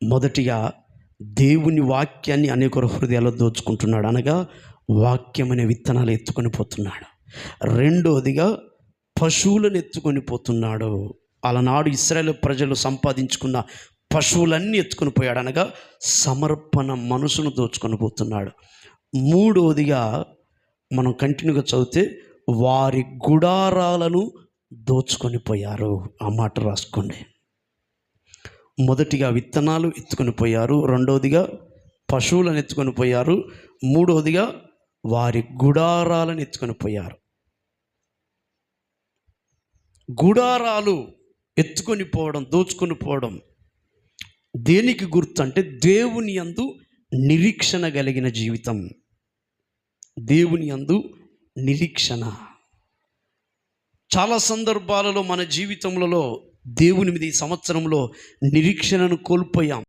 మొదటిగా దేవుని వాక్యాన్ని అనేక హృదయాల్లో దోచుకుంటున్నాడు, అనగా వాక్యం అనే విత్తనాలు ఎత్తుకొని పోతున్నాడు. రెండోదిగా పశువులను ఎత్తుకొని పోతున్నాడు. అలనాడు ఇశ్రాయేలు ప్రజలు సంపాదించుకున్న పశువులన్నీ ఎత్తుకొని పోయాడు, అనగా సమర్పణ మనసును దోచుకొని పోతున్నాడు. మూడోదిగా మనం కంటిన్యూగా చదివితే వారి గుడారాలను దోచుకొని పోయారు. ఆ మాట రాసుకోండి. మొదటిగా విత్తనాలు ఎత్తుకొని పోయారు, రెండోదిగా పశువులను ఎత్తుకొని పోయారు, మూడోదిగా వారి గుడారాలను ఎత్తుకొని పోయారు. గుడారాలు ఎత్తుకొని పోవడం, దోచుకొని పోవడం దేనికి గుర్తు అంటే దేవుని యందు నిరీక్షణ కలిగిన జీవితం. దేవుని యందు నిరీక్షణ. చాలా సందర్భాలలో మన జీవితంలో దేవుని మీద ఈ సంవత్సరంలో నిరీక్షణను కోల్పోయాం.